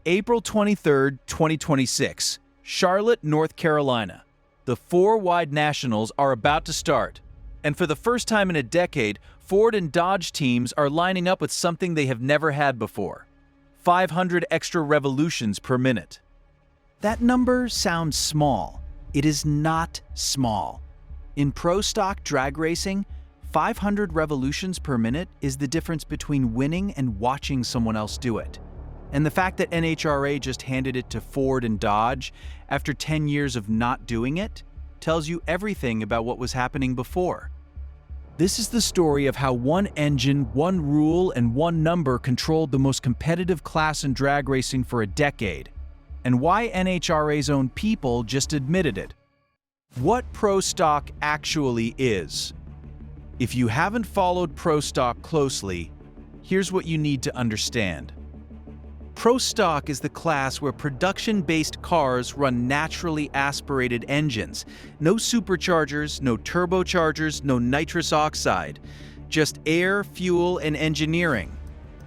April 23, 2026, Charlotte, North Carolina. The four wide nationals are about to start. And for the first time in a decade, Ford and Dodge teams are lining up with something they have never had before: 500 extra revolutions per minute. That number sounds small. It is not small. In pro stock drag racing, 500 revolutions per minute is the difference between winning and watching someone else do it. And the fact that NHRA just handed it to Ford and Dodge after 10 years of not doing it tells you everything about what was happening before. This is the story of how one engine, one rule, and one number controlled the most competitive class in drag racing for a decade, and why NHRA's own people just admitted it. What Pro Stock actually is. If you haven't followed Pro Stock closely, here's what you need to understand. Pro Stock is the class where production-based cars run naturally aspirated engines. No superchargers, no turbochargers, no nitrous oxide. Just air, fuel, and engineering.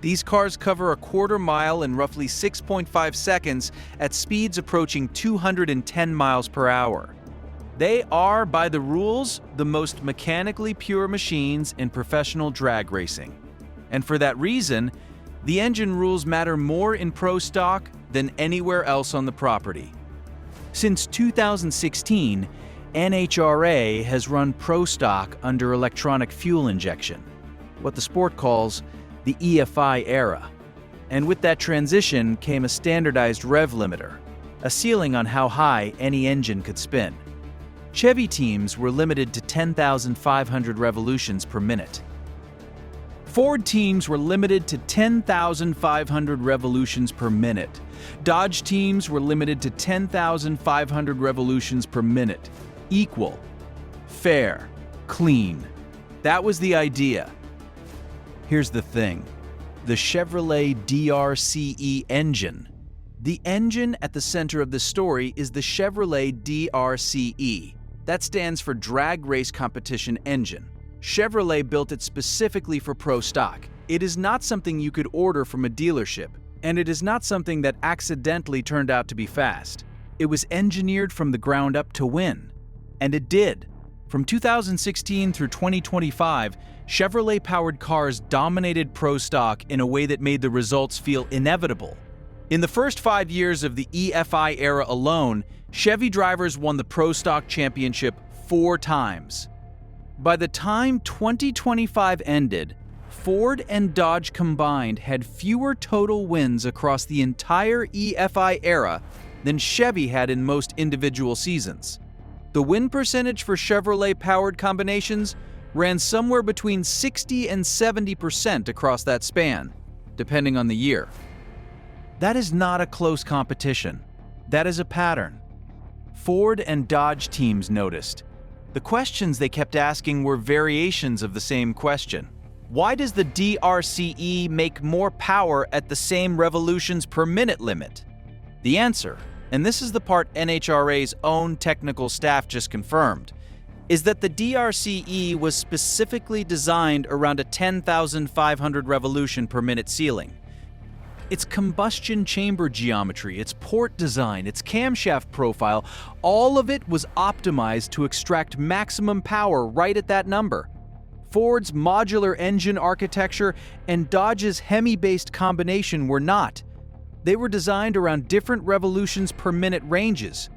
These cars cover a quarter mile in roughly 6.5 seconds at speeds approaching 210 miles per hour. They are, by the rules, the most mechanically pure machines in professional drag racing. And for that reason, the engine rules matter more in Pro Stock than anywhere else on the property. Since 2016, NHRA has run Pro Stock under electronic fuel injection, what the sport calls the EFI era. And with that transition came a standardized rev limiter, a ceiling on how high any engine could spin. Chevy teams were limited to 10,500 revolutions per minute. Ford teams were limited to 10,500 revolutions per minute. Dodge teams were limited to 10,500 revolutions per minute. Equal, fair, clean. That was the idea. Here's the thing. The Chevrolet DRCE engine. The engine at the center of the story is the Chevrolet DRCE. That stands for Drag Race Competition Engine. Chevrolet built it specifically for Pro Stock. It is not something you could order from a dealership, and it is not something that accidentally turned out to be fast. It was engineered from the ground up to win. And it did. From 2016 through 2025, Chevrolet-powered cars dominated Pro Stock in a way that made the results feel inevitable. In the first 5 years of the EFI era alone, Chevy drivers won the Pro Stock Championship 4 times. By the time 2025 ended, Ford and Dodge combined had fewer total wins across the entire EFI era than Chevy had in most individual seasons. The win percentage for Chevrolet-powered combinations ran somewhere between 60 and 70% across that span, depending on the year. That is not a close competition. That is a pattern. Ford and Dodge teams noticed. The questions they kept asking were variations of the same question. Why does the DRCE make more power at the same revolutions per minute limit? The answer, and this is the part NHRA's own technical staff just confirmed, is that the DRCE was specifically designed around a 10,500 revolution per minute ceiling. Its combustion chamber geometry, its port design, its camshaft profile, all of it was optimized to extract maximum power right at that number. Ford's modular engine architecture and Dodge's Hemi-based combination were not. They were designed around different revolutions per minute ranges,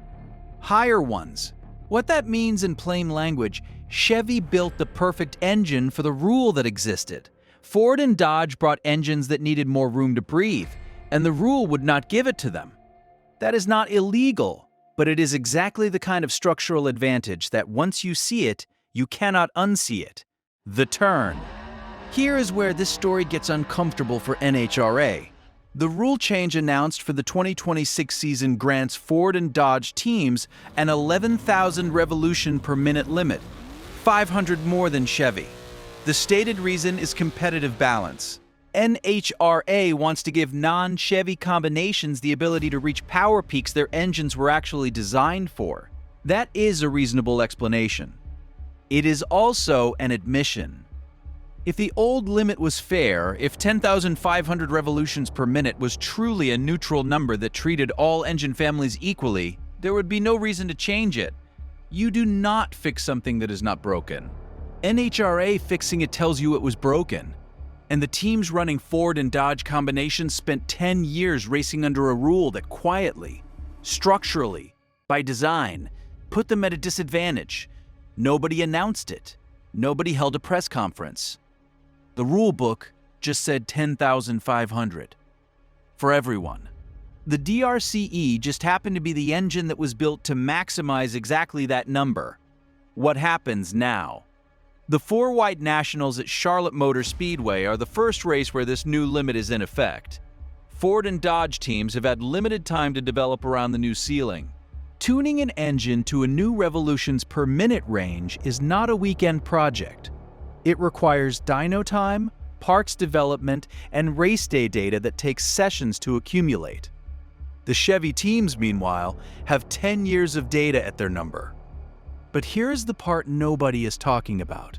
higher ones. What that means in plain language, Chevy built the perfect engine for the rule that existed. Ford and Dodge brought engines that needed more room to breathe, and the rule would not give it to them. That is not illegal, but it is exactly the kind of structural advantage that once you see it, you cannot unsee it. The turn. Here is where this story gets uncomfortable for NHRA. The rule change announced for the 2026 season grants Ford and Dodge teams an 11,000 revolution per minute limit, 500 more than Chevy. The stated reason is competitive balance. NHRA wants to give non-Chevy combinations the ability to reach power peaks their engines were actually designed for. That is a reasonable explanation. It is also an admission. If the old limit was fair, if 10,500 revolutions per minute was truly a neutral number that treated all engine families equally, there would be no reason to change it. You do not fix something that is not broken. NHRA fixing it tells you it was broken. And the teams running Ford and Dodge combinations spent 10 years racing under a rule that quietly, structurally, by design, put them at a disadvantage. Nobody announced it. Nobody held a press conference. The rule book just said 10,500. For everyone. The DRCE just happened to be the engine that was built to maximize exactly that number. What happens now? The 4 White Nationals at Charlotte Motor Speedway are the first race where this new limit is in effect. Ford and Dodge teams have had limited time to develop around the new ceiling. Tuning an engine to a new revolutions per minute range is not a weekend project. It requires dyno time, parts development, and race day data that takes sessions to accumulate. The Chevy teams, meanwhile, have 10 years of data at their number. But here's the part nobody is talking about.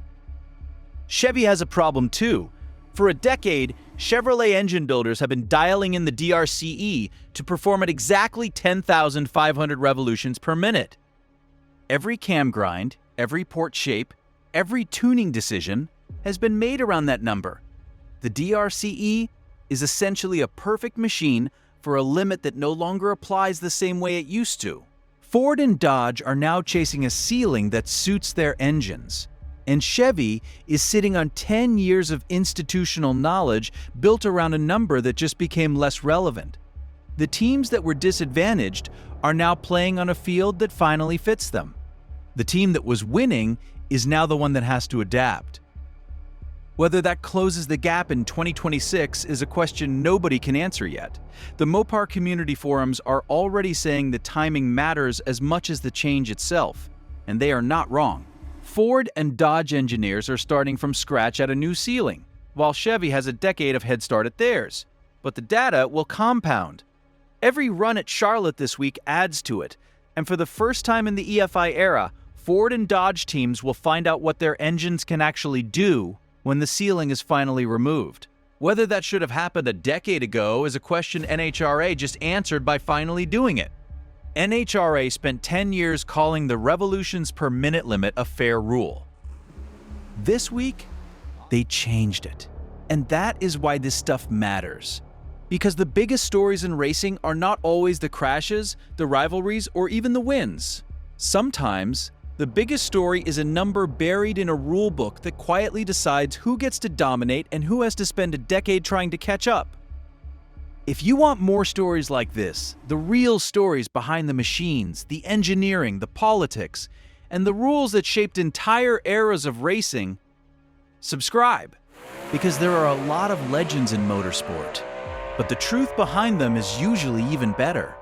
Chevy has a problem too. For a decade, Chevrolet engine builders have been dialing in the DRCE to perform at exactly 10,500 revolutions per minute. Every cam grind, every port shape, every tuning decision has been made around that number. The DRCE is essentially a perfect machine for a limit that no longer applies the same way it used to. Ford and Dodge are now chasing a ceiling that suits their engines, and Chevy is sitting on 10 years of institutional knowledge built around a number that just became less relevant. The teams that were disadvantaged are now playing on a field that finally fits them. The team that was winning is now the one that has to adapt. Whether that closes the gap in 2026 is a question nobody can answer yet. The Mopar community forums are already saying the timing matters as much as the change itself, and they are not wrong. Ford and Dodge engineers are starting from scratch at a new ceiling, while Chevy has a decade of head start at theirs. But the data will compound. Every run at Charlotte this week adds to it, and for the first time in the EFI era, Ford and Dodge teams will find out what their engines can actually do when the ceiling is finally removed. Whether that should have happened a decade ago is a question NHRA just answered by finally doing it. NHRA spent 10 years calling the revolutions per minute limit a fair rule. This week, they changed it. And that is why this stuff matters. Because the biggest stories in racing are not always the crashes, the rivalries, or even the wins. Sometimes, the biggest story is a number buried in a rule book that quietly decides who gets to dominate and who has to spend a decade trying to catch up. If you want more stories like this, the real stories behind the machines, the engineering, the politics, and the rules that shaped entire eras of racing, subscribe, because there are a lot of legends in motorsport, but the truth behind them is usually even better.